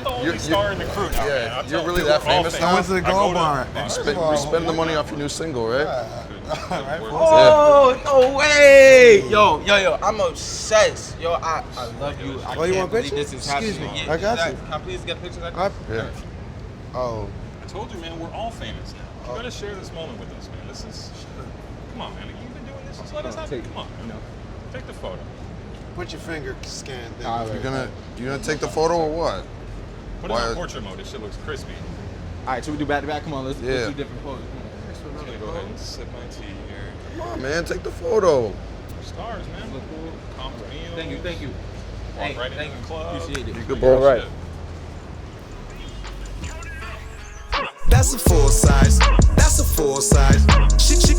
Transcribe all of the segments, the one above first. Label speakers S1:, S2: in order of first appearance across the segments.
S1: not the only star in the crew now, man.
S2: Yeah, you're really that famous now?
S3: What's the gold bar?
S2: We spend the money off your new single, right?
S4: Oh, no way! Yo, I'm obsessed. Yo, I love you. I
S3: Oh, you want
S4: believe
S3: pictures?
S4: this is happening.
S3: Excuse me.
S4: Yeah,
S3: I got you.
S4: Can I please get pictures?
S2: Yeah.
S3: Oh.
S1: I told you, man, we're all famous now. You gotta share this moment with us, man. This is, come on, man. You've been doing this. Just let us have it. Come on, you know. Take the photo.
S3: Put your finger scan thing.
S2: You gonna take the photo or what?
S1: Put it on portrait mode. This shit looks crispy.
S4: All right, should we do back to back? Come on, let's do different poses.
S1: I'm gonna go ahead and sip my tea here.
S2: Come on, man, take the photo.
S1: Stars, man. Look cool. Comp's meal.
S4: Thank you.
S1: Walk right into the club.
S4: Appreciate it.
S2: Good ball, right?
S5: That's a full size. That's a full size.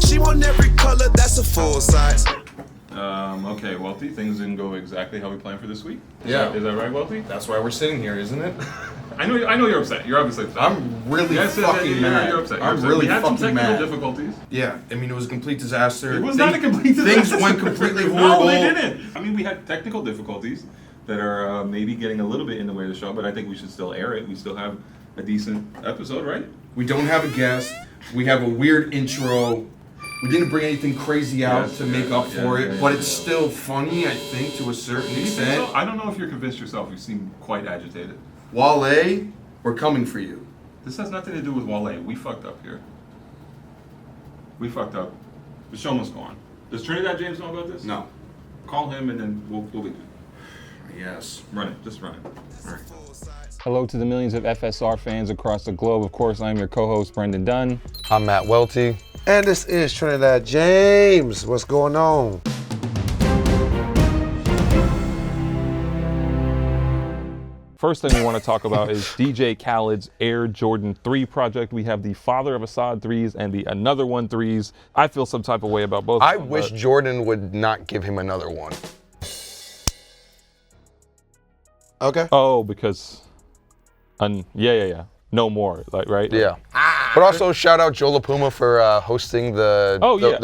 S5: She want every color. That's a full size.
S1: Okay, Welty, things didn't go exactly how we planned for this week.
S2: Yeah.
S1: Is that right, Welty?
S2: That's why we're sitting here, isn't it?
S1: I know you're upset. You're obviously upset.
S2: I'm really fucking mad.
S1: You're upset.
S2: I'm really
S1: we had some
S2: fucking
S1: technical
S2: mad.
S1: difficulties.
S2: Yeah, I mean, it was a complete disaster.
S1: It was not a complete disaster.
S2: Things went completely horrible.
S1: No, they didn't. I mean, we had technical difficulties that are maybe getting a little bit in the way of the show, but I think we should still air it. We still have a decent episode, right?
S2: We don't have a guest. We have a weird intro. We didn't bring anything crazy out to make up for it, but it's still funny, I think, to a certain extent.
S1: So? I don't know if you're convinced yourself. You seem quite agitated.
S2: Wale, we're coming for you.
S1: This has nothing to do with Wale. We fucked up here. We fucked up. The show must go on. Does Trinidad James know about this?
S2: No.
S1: Call him and then we'll be good.
S2: Yes.
S1: Run it. Just run it. All right.
S6: Hello to the millions of FSR fans across the globe. Of course, I'm your co-host, Brendan Dunne.
S2: I'm Matt Welty.
S3: And this is Trinidad James. What's going on?
S6: First thing we want to talk about is DJ Khaled's Air Jordan 3 project. We have the Father of Assad 3s and the Another One 3s. I feel some type of way about both.
S2: I wish Jordan would not give him another one.
S3: Okay.
S6: Oh, because, yeah. No more, like, right?
S2: Yeah. But also shout out Joe LaPuma for hosting the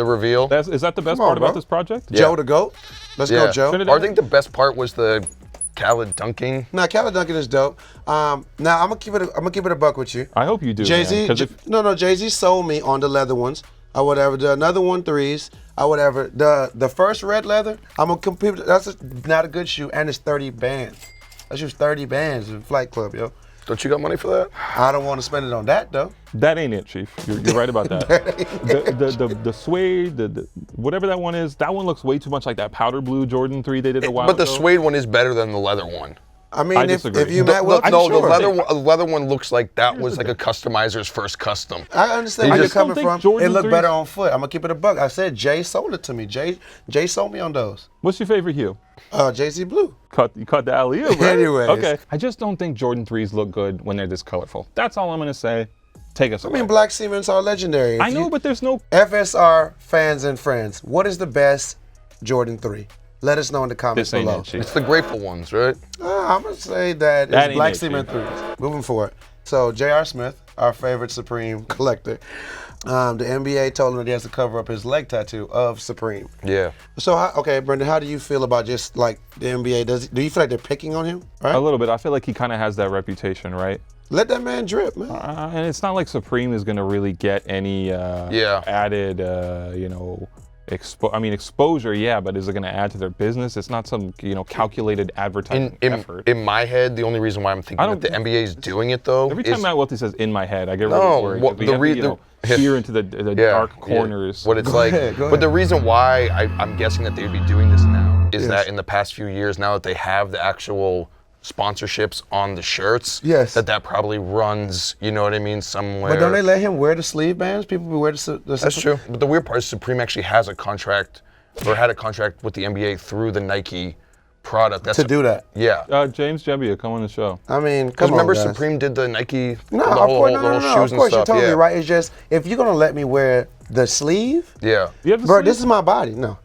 S2: reveal.
S6: Is that the best
S3: Come on,
S6: part about
S3: bro.
S6: this project?
S2: Yeah.
S3: Joe the GOAT. Let's go, Joe.
S6: Trinidad?
S2: I think the best part was the Khaled dunking.
S3: Nah, Khaled Duncan is dope. Now I'm gonna keep it a buck with you.
S6: I hope you do,
S3: Jay-Z,
S6: man, 'cause
S3: Jay-Z sold me on the leather ones. I whatever the Another One 3s. I whatever the first red leather. I'm gonna compete. That's not a good shoe, and it's 30 bands. That shoe's 30 bands in Flight Club, yo.
S2: Don't you got money for that?
S3: I don't want to spend it on that though.
S6: that ain't it, Chief. You're right about that. the suede, the whatever that one is, that one looks way too much like that powder blue Jordan 3 they did a while ago.
S2: But the suede one is better than the leather one.
S3: I mean,
S6: I
S3: if
S6: disagree.
S3: you Matt Welty,
S2: No,
S3: sure.
S2: the leather one looks like that was like a customizer's first custom.
S3: I understand
S2: You
S3: where you're
S2: just
S3: coming
S6: don't think
S3: from.
S6: Jordan
S3: It looked
S6: 3s
S3: better on foot. I'm gonna keep it a buck. I said Jay sold it to me. Jay sold me on those.
S6: What's your favorite hue?
S3: Jay-Z Blue.
S6: You cut the alley right?
S3: Anyways.
S6: Okay. I just don't think Jordan 3s look good when they're this colorful. That's all I'm gonna say. Take us away.
S3: I mean, black cements are legendary.
S6: I know, but there's no.
S3: FSR fans and friends, what is the best Jordan 3? Let us know in the comments
S6: This ain't
S3: below.
S6: it, Chief.
S2: It's the grateful ones, right?
S3: I'm gonna say that
S6: That
S3: it's
S6: ain't
S3: black
S6: it,
S3: cement
S6: Chief.
S3: 3s. Moving forward. So J.R. Smith, our favorite Supreme collector, the NBA told him that he has to cover up his leg tattoo of Supreme.
S2: Yeah.
S3: So, okay, Brendan, how do you feel about just like the NBA? Do you feel like they're picking on him? Right?
S6: A little bit. I feel like he kind of has that reputation, right?
S3: Let that man drip, man.
S6: And it's not like Supreme is gonna really get any added, exposure. Yeah, but is it gonna add to their business? It's not some calculated advertising effort.
S2: In my head, the only reason why I'm thinking that the NBA is doing it though
S6: Every
S2: is
S6: time Matt Welty says "in my head," I get really worried.
S2: well,
S6: We have to, peer into the dark corners.
S2: What it's like. But the reason why I'm guessing that they would be doing this now is that in the past few years, now that they have the actual sponsorships on the shirts, that probably runs, you know what I mean, somewhere.
S3: But don't they let him wear the sleeve bands? People wear the
S2: That's true. But the weird part is Supreme actually has a contract, or had a contract with the NBA through the Nike product. That's
S3: to do that.
S2: Yeah.
S6: James Jebbia, come on the show.
S3: I mean,
S2: Because
S3: come on,
S2: remember
S3: guys.
S2: Supreme did the Nike,
S3: No,
S2: the
S3: of
S2: whole,
S3: course,
S2: whole
S3: no.
S2: shoes
S3: Of course,
S2: and stuff.
S3: you're totally right. It's just, if you're gonna let me wear the sleeve,
S2: Yeah.
S6: You have the
S3: bro,
S6: sleeve?
S3: this is my body. No.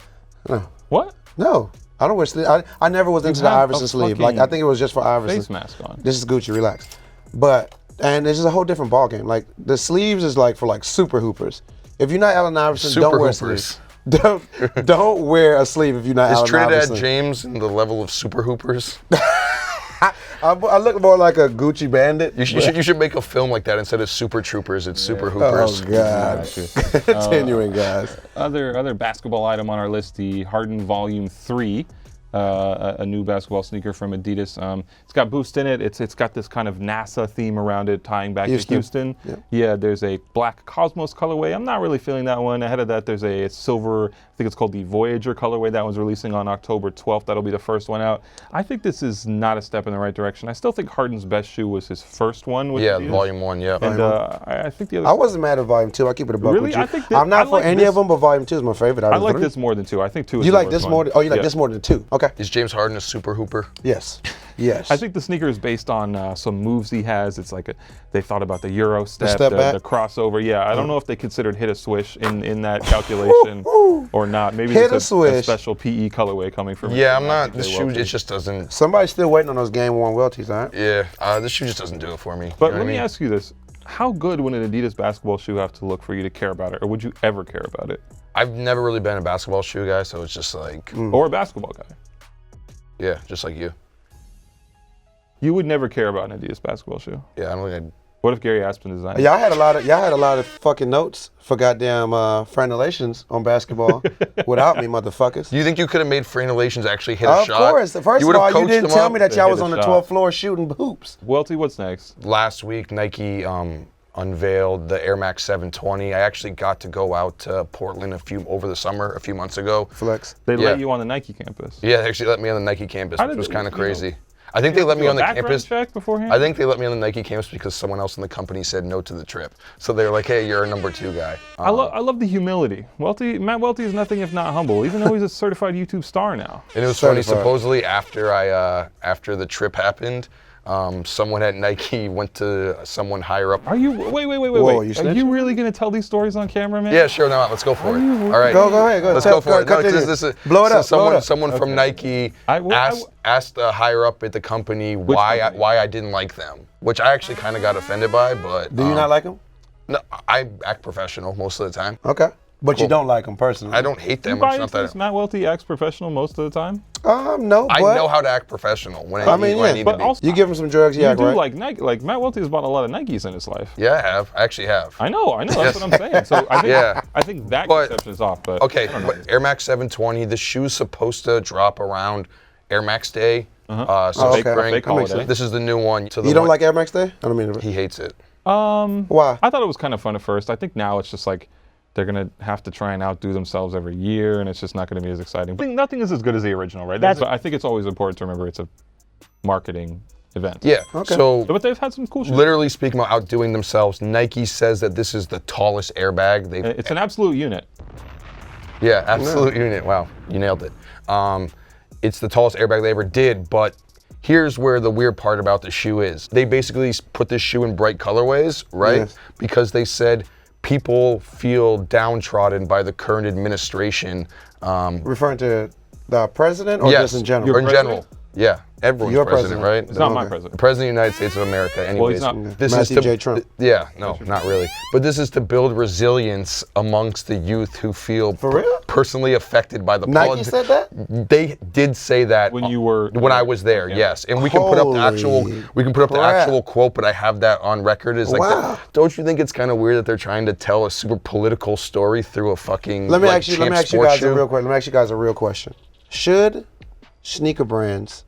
S6: What?
S3: No. I don't wear sleeve. I never was into the
S6: have
S3: Iverson
S6: a
S3: sleeve. Like, I think it was just for Iverson.
S6: Face mask on.
S3: This is Gucci, relax. And it's just a whole different ball game. Like, the sleeves is like for like super hoopers. If you're not Allen Iverson,
S2: Super
S3: don't wear
S2: hoopers.
S3: sleeves. Don't wear a sleeve if you're not
S2: Is
S3: Allen
S2: Trinidad
S3: Iverson.
S2: James in the level of super hoopers?
S3: I look more like a Gucci bandit.
S2: You should make a film like that instead of Super Troopers. It's Super Hoopers.
S3: Oh God! Continuing, guys.
S6: Other basketball item on our list: the Harden Volume 3. A new basketball sneaker from Adidas. It's got Boost in it. It's got this kind of NASA theme around it, tying back to Houston.
S3: Yep.
S6: Yeah, there's a black Cosmos colorway. I'm not really feeling that one. Ahead of that, there's a silver, I think it's called the Voyager colorway. That one's releasing on October 12th. That'll be the first one out. I think this is not a step in the right direction. I still think Harden's best shoe was his first one with Adidas.
S2: Volume 1, yeah.
S6: And I think the other.
S3: I wasn't mad at Volume 2. I keep it a buck
S6: Really?
S3: with you.
S6: I think
S3: I'm not
S6: I
S3: for
S6: like
S3: any
S6: this-
S3: of them, but Volume 2 is my favorite.
S6: I like this more than 2. I think 2 is
S3: You
S6: the
S3: like
S6: worst
S3: this
S6: one.
S3: more? Oh, you like
S6: Yeah.
S3: this more than 2? Okay.
S2: Is James Harden a Super Hooper?
S3: Yes. Yes.
S6: I think the sneaker is based on some moves he has. It's like they thought about the Euro step,
S3: step back?
S6: the crossover. Yeah, I don't know if they considered hit a swish in that calculation or not. Maybe
S3: Hit
S6: there's
S3: a
S6: a
S3: swish.
S6: special PE colorway coming from.
S2: Yeah,
S6: from
S2: I'm not.
S6: DJ
S2: This shoe,
S6: Welty.
S2: it just doesn't.
S3: Somebody's still waiting on those game-worn Welties, all right?
S2: Yeah, this shoe just doesn't do it for me.
S6: But let me ask you this: how good would an Adidas basketball shoe have to look for you to care about it, or would you ever care about it,
S2: I've never really been a basketball shoe guy, so it's just like,
S6: or a basketball guy?
S2: yeah, just like you.
S6: You would never care about an Adidas basketball shoe.
S2: Yeah, I don't think
S6: What if Gary Aspen designed it?
S3: Y'all had a lot of fucking notes for goddamn frenulations on basketball without me, motherfuckers.
S2: Do you think you could have made Frenulations actually hit a
S3: Of
S2: shot?
S3: course. First of
S2: would've
S3: all, you
S2: coached
S3: didn't
S2: them
S3: tll
S2: up?
S3: me that
S6: They
S3: y'all
S6: hit
S3: was
S6: a
S3: on the
S6: shot.
S3: 12th floor shooting hoops.
S6: Welty, what's next?
S2: Last week, Nike unveiled the Air Max 720. I actually got to go out to Portland over the summer, a few months ago.
S3: Flex.
S6: They
S2: Yeah.
S6: let you on the Nike campus.
S2: Yeah, they actually let me on the Nike campus,
S6: How
S2: which
S6: did
S2: was
S6: they-
S2: kind of
S6: you know,
S2: crazy. I think they let me
S6: Do a
S2: on the
S6: background
S2: campus.
S6: check beforehand?
S2: I think they let me on the Nike campus because someone else in the company said no to the trip. So they were like, "Hey, you're a number 2 guy."
S6: I love the humility. Matt Welty is nothing if not humble, even though he's a certified YouTube star now.
S2: And it was funny.
S3: Certified.
S2: Supposedly, after the trip happened, someone at Nike went to someone higher up.
S6: Are you? Wait.
S3: Whoa, you
S6: Are
S3: snitching?
S6: you really gonna tell these stories on camera, man?
S2: Yeah, sure. No, let's go for it. All right.
S3: Go ahead.
S2: Let's
S3: Tell-
S2: go for it. No,
S3: continue.
S2: this is
S3: Blow it up, blow it up.
S2: Someone from Nike asked the higher up at the company why
S6: company?
S2: I didn't like them, which I actually kind of got offended by. But
S3: Do you not like them?
S2: No, I act professional most of the time.
S3: Okay. But you don't like them personally?
S2: I don't hate
S6: You
S2: them.
S6: buy
S2: It's not
S6: into this?
S2: that.
S6: Matt Welty acts professional most of the time.
S3: No,
S2: I
S3: but
S2: know how to act professional when I
S3: I mean, yeah,
S2: need
S6: but
S2: to be.
S6: also-
S3: you give him some drugs,
S6: You
S3: yeah,
S6: do
S3: right?
S6: like Nike. Like Matt Welty has bought a lot of Nikes in his life.
S2: Yeah, I have. I actually have.
S6: I know. That's what I'm saying. So I think
S2: Yeah.
S6: I think that
S2: But-
S6: conception is off. But
S2: Okay,
S6: I don't know.
S2: but Air Max 720, the shoe's supposed to drop around Air Max Day. So
S3: Oh, okay.
S2: spring.
S6: Fake holiday.
S2: This is the new one. So the
S3: You don't
S2: one-
S3: like Air Max Day? I don't mean to.
S2: He hates it.
S3: Why?
S6: I thought it was kind of fun at first. I think now it's just like they're gonna have to try and outdo themselves every year, and it's just not gonna be as exciting. I think nothing is as good as the original, right? But I think it's always important to remember it's a marketing event.
S2: Yeah.
S3: Okay.
S2: So
S6: But they've had some cool shit.
S2: literally speaking about outdoing themselves, Nike says that this is the tallest airbag they've.
S6: It's an absolute unit.
S2: Yeah, absolute unit. Wow, you nailed it. It's the tallest airbag they ever did, but here's where the weird part about the shoe is. They basically put this shoe in bright colorways, right?
S3: Yes.
S2: Because they said people feel downtrodden by the current administration.
S3: Referring to the president or
S2: Yes,
S3: just in general?
S2: or in
S6: president?
S2: general. Yeah, everyone's
S3: Your
S2: president, right?
S3: president.
S6: It's not my
S3: Okay.
S6: president.
S2: The President of the United States of America, anyways.
S6: he's not.
S2: This
S3: Matthew
S2: is to,
S3: J. Trump.
S2: Yeah, no, not really. But this is to build resilience amongst the youth who feel
S3: For real?
S2: personally affected by the
S3: Nike said that?
S2: They did say that
S6: When you were-
S2: when I was there, yes. And we can put up the actual
S3: Holy crap.
S2: actual quote, but I have that on record. Is like,
S3: Wow.
S2: don't you think it's kind of weird that they're trying to tell a super political story through a fucking
S3: Let me
S2: like,
S3: ask you
S2: champ
S3: guys
S2: sports
S3: a
S2: shoe?
S3: real question. Let me ask you guys a real question. Should sneaker brands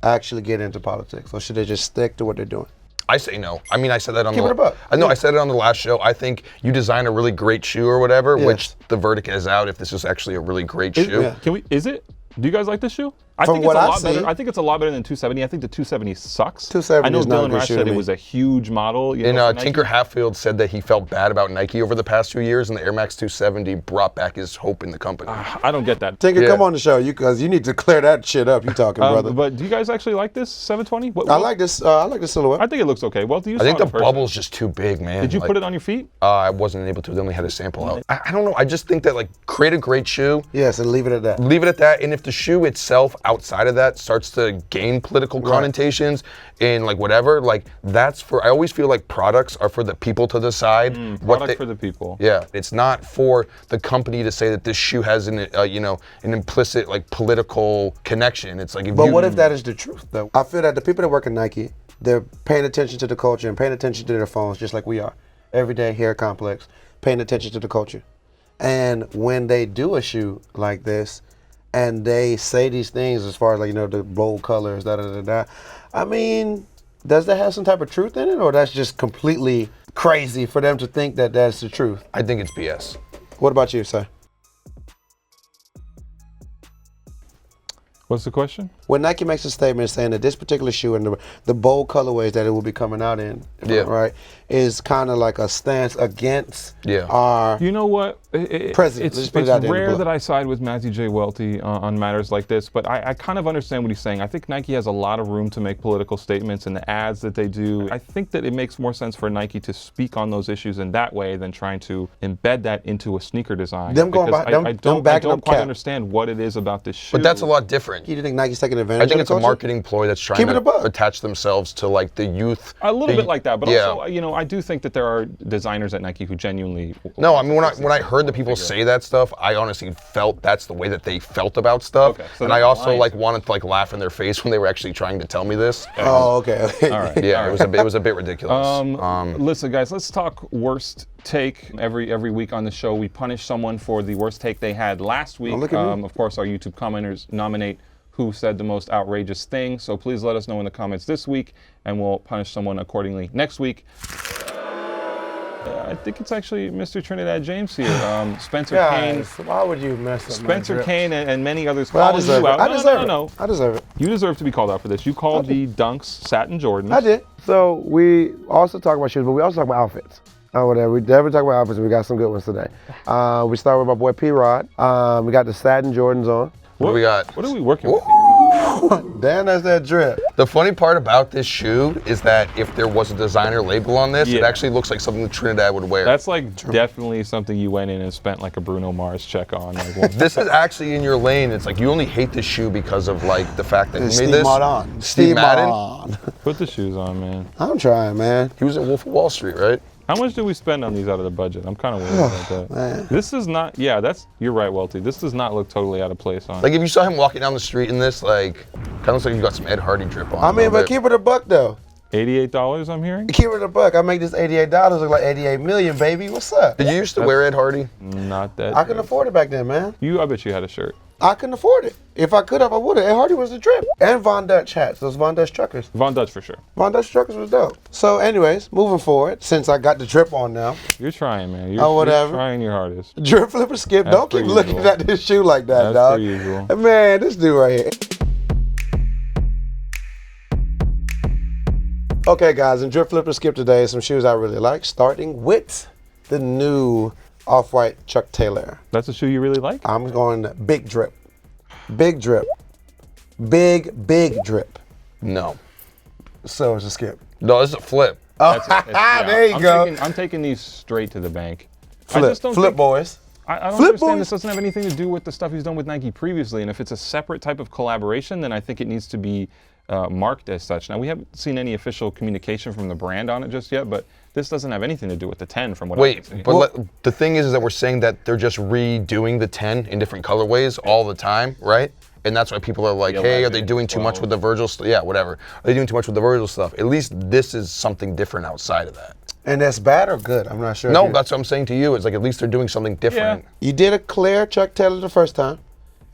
S3: actually get into politics, or should they just stick to what they're doing?
S2: I say no. I mean, I said that on
S3: Keep it a buck.
S2: I know
S3: Yeah.
S2: I said it on the last show. I think you design a really great shoe or whatever,
S3: Yes.
S2: which the verdict is out if this is actually a really great shoe.
S3: Yeah.
S6: Is it? Do you guys like this shoe? I
S3: From
S6: think
S3: what
S6: it's a
S3: I've
S6: lot better.
S3: seen-
S6: I think it's a lot better than 270. I think the 270 sucks.
S3: 270
S6: I know
S3: is not a
S6: Dylan
S3: good
S6: Rash
S3: shoe
S6: said
S3: to
S6: it
S3: me.
S6: was a huge model. You
S2: And
S6: know, for Nike.
S2: Tinker Hatfield said that he felt bad about Nike over the past few years, and the Air Max 270 brought back his hope in the company.
S6: I don't get that.
S3: Tinker,
S2: Yeah.
S3: come on the show, because you need to clear that shit up. You talking, brother?
S6: But do you guys actually like this 720?
S3: I like this. I like the silhouette.
S6: I think it looks okay. Well, do you?
S2: I think
S6: saw
S2: the
S6: it in person.
S2: bubble's just too big, man.
S6: Did you
S2: Like,
S6: put it on your feet?
S2: I wasn't able to. They only had a sample out. I don't know. I just think that, like, create a great shoe,
S3: Yes, and leave it at that.
S2: leave it at that, and if the shoe itself outside of that starts to gain political connotations and like whatever, like that's for, I always feel like products are for the people to decide.
S6: Product for the people.
S2: Yeah, it's not for the company to say that this shoe has an, an implicit like political connection. It's like,
S3: But what if that is the truth though? I feel that the people that work at Nike, they're paying attention to the culture and paying attention to their phones just like we are. Everyday hair complex, paying attention to the culture. And when they do a shoe like this, and they say these things as far as like, the bold colors, I mean, does that have some type of truth in it, or that's just completely crazy for them to think that that's the truth?
S2: I think it's BS.
S3: What about you, sir?
S6: What's the question?
S3: When Nike makes a statement saying that this particular shoe and the bold colorways that it will be coming out in, right, is kind of like a stance against our
S6: You know what?
S3: president.
S6: It's rare that I side with Matthew J. Welty on matters like this, but I kind of understand what he's saying. I think Nike has a lot of room to make political statements in the ads that they do. I think that it makes more sense for Nike to speak on those issues in that way than trying to embed that into a sneaker design.
S3: Them going back,
S6: I don't quite understand what it is about this shoe.
S2: But that's a lot different.
S3: You think Nike's taking advantage?
S2: I think
S3: of
S2: it's a marketing ploy that's trying to attach themselves to like the youth.
S6: A little bit like that, but also, I do think that there are designers at Nike who genuinely.
S2: No, I mean when I heard the people say that stuff, I honestly felt that's the way that they felt about stuff, and I also like wanted to like laugh in their face when they were actually trying to tell me this.
S3: Oh, okay.
S6: All right.
S2: Yeah, it was a bit ridiculous.
S6: Listen, guys, let's talk worst take. Every week on the show, we punish someone for the worst take they had last week. Of course, our YouTube commenters nominate who said the most outrageous thing. So please let us know in the comments this week, and we'll punish someone accordingly next week. I think it's actually Mr. Trinidad James here. Spencer Kane.
S3: Why would you mess up
S6: Spencer Kane and many others
S3: well,
S6: calling you out.
S3: I deserve it.
S6: No.
S3: I deserve it.
S6: You deserve to be called out for this. You called the Dunks satin Jordans.
S3: I did. So we also talk about shoes, but we also talk about outfits. Whatever. We never talk about outfits. We got some good ones today. We start with my boy P-Rod. We got the satin Jordans on.
S2: What do we got?
S6: What are we working with?
S3: Damn, that's that drip.
S2: The funny part about this shoe is that if there was a designer label on this, it actually looks like something that Trinidad would wear.
S6: That's like definitely something you went in and spent like a Bruno Mars check on. Like,
S2: this is actually in your lane. It's like you only hate this shoe because of like the fact that he made this.
S3: Steve Madden.
S6: Put the shoes on, man.
S3: I'm trying, man.
S2: He was at Wolf of Wall Street, right?
S6: How much do we spend on these out of the budget? I'm kind of worried about that.
S3: Man.
S6: This is not, you're right, Welty. This does not look totally out of place on.
S2: Like if you saw him walking down the street in this, like, kind of looks like you got some Ed Hardy drip on.
S3: I mean, but keep it a buck though.
S6: $88, I'm hearing?
S3: Keep it a buck. I make this $88 look like 88 million, baby. What's up?
S2: Did you used to wear Ed Hardy?
S6: Not that.
S3: I couldn't afford it back then, man.
S6: I bet you had a shirt.
S3: I couldn't afford it. If I could have, I would have. Ed Hardy was the drip. And Von Dutch hats, those Von Dutch truckers.
S6: Von Dutch for sure.
S3: Von Dutch truckers was dope. So anyways, moving forward, since I got the drip on now.
S6: You're trying, man. You're trying your hardest.
S3: Drip, flipper, skip.
S6: That's
S3: Don't keep
S6: per
S3: looking
S6: usual.
S3: at this shoe like that,
S6: That's
S3: dog.
S6: per usual.
S3: Man, this dude right here. Okay, guys, in Drip, Flip, or Skip today, some shoes I really like, starting with the new Off-White Chuck Taylor.
S6: That's a shoe you really like?
S3: I'm going big drip. Big drip. Big drip.
S2: No.
S3: So it's a skip.
S2: No, it's a flip.
S3: Oh, there you go.
S6: I'm taking these straight to the bank.
S3: Flip,
S6: I just don't
S3: flip
S6: think,
S3: boys.
S6: I don't
S3: Flip
S6: understand.
S3: boys.
S6: This doesn't have anything to do with the stuff he's done with Nike previously. And if it's a separate type of collaboration, then I think it needs to be marked as such. Now, we haven't seen any official communication from the brand on it just yet, but this doesn't have anything to do with the 10 from what I can see.
S2: But the thing is that we're saying that they're just redoing the 10 in different colorways all the time, right? And that's why people are like, hey, are they doing too much with the Virgil stuff? Yeah, whatever. Are they doing too much with the Virgil stuff? At least this is something different outside of that.
S3: And that's bad or good? I'm not sure.
S2: No, that's what I'm saying to you. It's like at least they're doing something different.
S3: You did a clear Chuck Taylor the first time,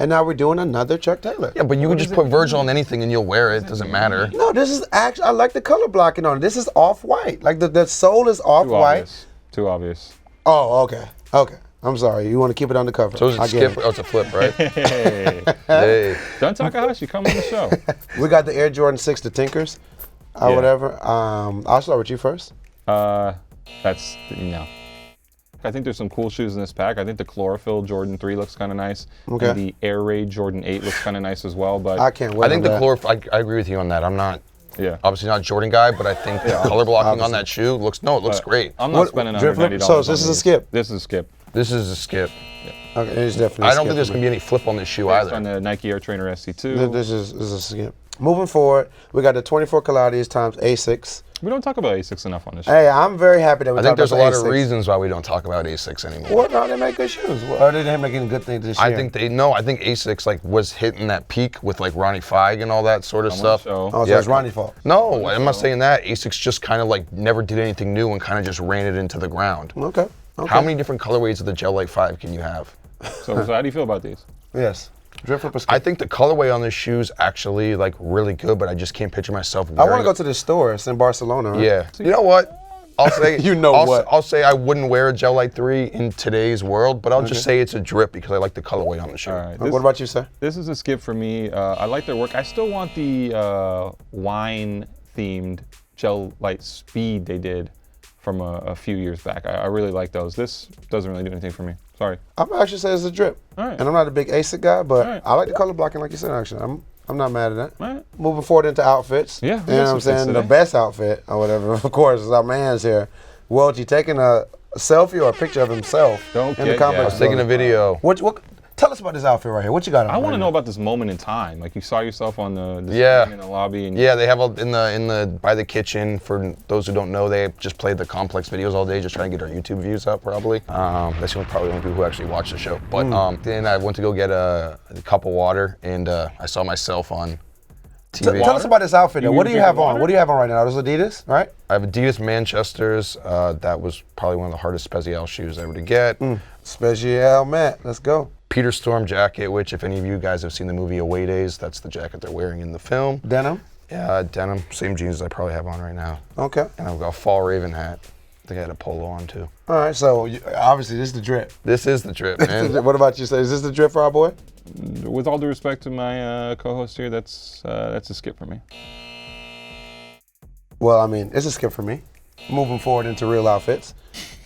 S3: and now we're doing another Chuck Taylor.
S2: Yeah, but you can just put Virgil on anything and you'll wear it. It doesn't matter.
S3: No, this is actually, I like the color blocking on it. This is off-white. Like the sole is off-white.
S6: Too obvious.
S3: Oh, okay. Okay. I'm sorry. You want to keep it undercover.
S2: So it's a skip. Oh, it's a flip, right? Hey.
S6: Dunne Takahashi, come on the show.
S3: We got the Air Jordan 6, the Tinkers, whatever. I'll start with you first.
S6: That's, I think there's some cool shoes in this pack. I think the Chlorophyll Jordan 3 looks kind of nice.
S3: Okay.
S6: And the Air Raid Jordan 8 looks kind of nice as well. But
S3: I can't wait.
S2: I think the Chlorophyll, I agree with you on that. I'm not, obviously not a Jordan guy, but I think the color blocking on that shoe looks, it looks great.
S6: I'm not spending
S3: Drip
S6: $190.
S3: flip? So this is a skip?
S6: This is a skip.
S2: This is a skip.
S3: Okay, it's definitely.
S2: I don't think there's gonna be any flip on this shoe either.
S6: On the Nike Air Trainer SC2.
S3: This is a skip. Moving forward, we got the 24 Pilates times Asics.
S6: We don't talk about Asics enough on this show.
S3: Hey, I'm very happy that we
S2: I
S3: talk
S2: think there's a
S3: about
S2: lot
S3: the
S2: of
S3: Asics.
S2: reasons why we don't talk about Asics anymore.
S3: Well, no, they make good shoes. Well, or they didn't make any good things this year.
S2: I think I think Asics like was hitting that peak with like Ronnie Feig and all that sort of stuff.
S3: Oh, so it's Ronnie's fault.
S2: No, I'm not saying that. Asics just kind of like never did anything new and kind of just ran it into the ground.
S3: Okay.
S2: How many different colorways of the Gel Light 5 can you have?
S6: So how do you feel about these?
S3: Yes. Drip flipper skip.
S2: I think the colorway on this shoe's actually like really good, but I just can't picture myself wearing
S3: I want to go to the store. It's in Barcelona, right?
S2: Yeah. You know what? I'll say
S3: what?
S2: I'll say I wouldn't wear a Gel Light 3 in today's world, but I'll just say it's a drip because I like the colorway on the shoe.
S6: All right.
S3: What about you, sir?
S6: This is a skip for me. I like their work. I still want the wine-themed Gel Light Speed they did from a few years back. I really like those. This doesn't really do anything for me. Sorry.
S3: I'm actually say it's a drip.
S6: All right.
S3: And I'm not a big ASIC guy, but
S6: All right.
S3: I like the color blocking like you said, actually. I'm not mad at that.
S6: All right.
S3: Moving forward into outfits.
S6: Yeah, we
S3: You
S6: got
S3: know what
S6: some
S3: I'm saying?
S6: fits
S3: The
S6: today.
S3: best outfit or whatever, of course, is our man's here. Welty taking a selfie or a picture of himself
S6: Don't
S3: in the
S6: get
S3: complex.
S6: gas.
S2: Taking a video.
S3: What? Tell us about this outfit right here. What you got on?
S6: I want
S3: right
S6: to
S3: now?
S6: know about this moment in time. Like you saw yourself on the
S2: Yeah.
S6: screen in the lobby. And
S2: Yeah, they have in the by the kitchen. For those who don't know, they just played the complex videos all day, just trying to get our YouTube views up. Probably that's probably the only people who actually watch the show. But then I went to go get a cup of water, and I saw myself on TV.
S3: Tell us about this outfit. Though.
S6: You
S3: What do you
S6: drink
S3: have on?
S6: water?
S3: What do you have on right now? Those Adidas, right?
S2: I have Adidas Manchesters. That was probably one of the hardest Spezial shoes ever to get.
S3: Special Matt. Let's go.
S2: Peter Storm jacket, which if any of you guys have seen the movie Away Days, that's the jacket they're wearing in the film.
S3: Denim.
S2: Yeah, denim, same jeans I probably have on right now.
S3: Okay.
S2: And I've got a fall Raven hat. I think I had a polo on too.
S3: All right. So obviously this is the drip.
S2: This is the drip, man.
S3: What about you? Say, is this the drip for our boy?
S6: with all due respect to my co-host here, that's a skip for me.
S3: Well, I mean, it's a skip for me. Moving forward into real outfits,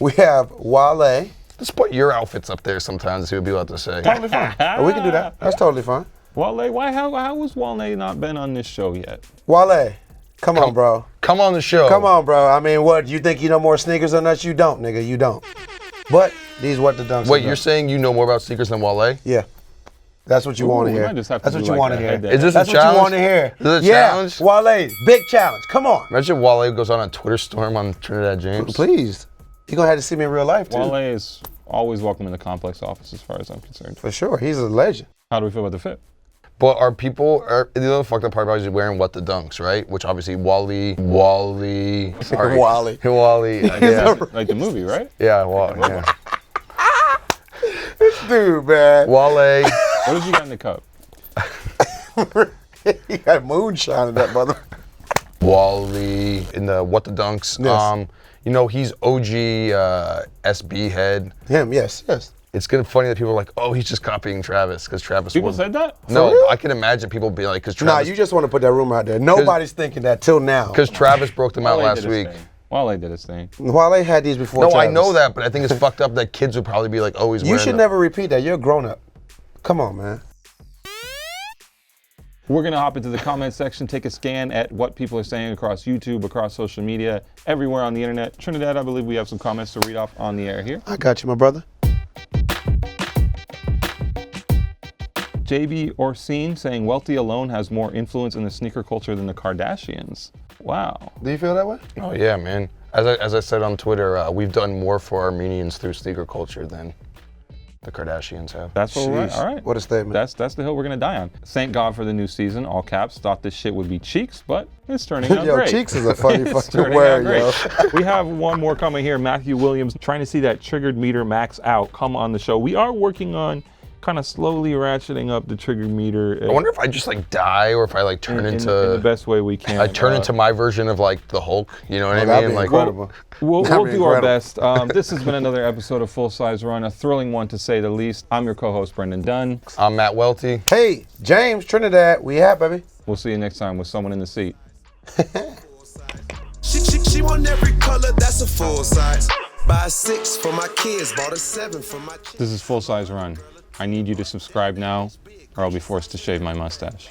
S3: we have Wale.
S2: Let's put your outfits up there sometimes and see what people have to say.
S3: Totally fine. We can do that. That's totally fine.
S6: Wale, how has Wale not been on this show yet?
S3: Wale, come on, bro.
S2: Come on the show.
S3: Come on, bro. I mean, what, you think you know more sneakers than us? You don't, nigga. You don't. But these what the dunks.
S2: Wait, you're saying you know more about sneakers than Wale?
S3: Yeah. That's what you want to
S6: we
S3: hear.
S6: might just have to
S3: That's
S6: do
S3: what you
S6: like
S3: want
S6: a
S3: to hear.
S6: head-to-head.
S2: Is this
S3: That's
S2: a
S3: what
S2: challenge?
S3: you want to hear.
S2: Is this a
S3: Yeah,
S2: challenge?
S3: Wale, big challenge. Come on.
S2: Imagine Wale goes on a Twitter storm on Trinidad James.
S3: Please. You're going to have to see me in real life, too.
S6: Wale is always welcome in the complex office as far as I'm concerned.
S3: For sure. He's a legend.
S6: How do we feel about the fit?
S2: But are the other fucked up part about is wearing what the dunks, right? Which obviously Wale, sorry.
S3: Wale.
S2: Wale, yeah.
S6: Like the movie, right?
S2: Yeah, yeah.
S3: Dude, man.
S2: Wale,
S6: What did you got in the cup?
S3: He got moonshine in that mother.
S2: Wale in the what the dunks.
S3: Yes.
S2: You know, he's OG SB head.
S3: Him, yes.
S2: It's kind of funny that people are like, oh, he's just copying Travis because Travis
S6: People
S2: won.
S6: said that?
S2: No,
S3: real?
S2: I can imagine people be like, because
S3: Nah,
S2: Travis,
S3: you just want to put that rumor out there. Nobody's thinking that till now.
S2: Travis broke them out
S6: Wale
S2: last
S6: did his
S2: week.
S6: thing. Wale did his thing.
S3: Wale had these before
S2: No,
S3: Travis.
S2: I know that, but I think it's fucked up that kids would probably be like, oh, he's
S3: You
S2: wearing
S3: should
S2: them.
S3: never repeat that. You're a grown up. Come on, man.
S6: We're going to hop into the comment section, take a scan at what people are saying across YouTube, across social media, everywhere on the internet. Trinidad, I believe we have some comments to read off on the air here.
S3: I got you, my brother.
S6: JB Orsine saying Welty alone has more influence in the sneaker culture than the Kardashians. Wow.
S3: Do you feel that way?
S2: Oh yeah, man. As I said on Twitter, we've done more for Armenians through sneaker culture than the Kardashians have.
S6: That's what we're at.
S3: Jeez,
S6: All right.
S3: what a statement.
S6: That's the hill we're going to die on. Thank God for the new season. All caps. Thought this shit would be cheeks, but it's turning out
S3: Yo,
S6: great.
S3: cheeks is a funny
S6: It's
S3: fucking
S6: turning
S3: word,
S6: out
S3: yo.
S6: great. We have one more coming here. Matthew Williams trying to see that triggered meter max out. Come on the show. We are working on kind of slowly ratcheting up the triggered meter.
S2: I wonder if I just like die or if I like turn
S6: in
S2: into
S6: the best way we can.
S2: I turn into my version of like the Hulk. You know what I
S3: That'd
S2: mean?
S3: be
S2: Like,
S3: incredible.
S6: We'll
S3: That'd be
S6: do our
S3: incredible.
S6: best. This has been another episode of Full Size Run, a thrilling one to say the least. I'm your co-host, Brendan Dunne.
S2: I'm Matt Welty.
S3: Hey, James, Trinidad, we have, baby.
S6: We'll see you next time with someone in the seat.
S5: She want every color, that's a full size. Buy a 6 for my kids, bought a 7 for my
S6: This is Full Size Run. I need you to subscribe now, or I'll be forced to shave my mustache.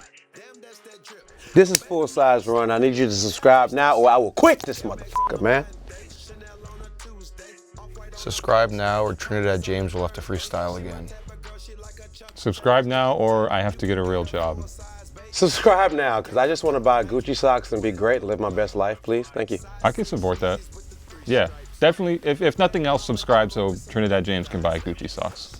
S3: This is Full Size Run. I need you to subscribe now or I will quit this motherfucker, man.
S2: Subscribe now, or Trinidad James will have to freestyle again.
S6: Subscribe now, or I have to get a real job.
S7: Subscribe now, because I just want to buy Gucci socks and be great and live my best life, please. Thank you.
S6: I can support that. Yeah, definitely. If nothing else, subscribe so Trinidad James can buy Gucci socks.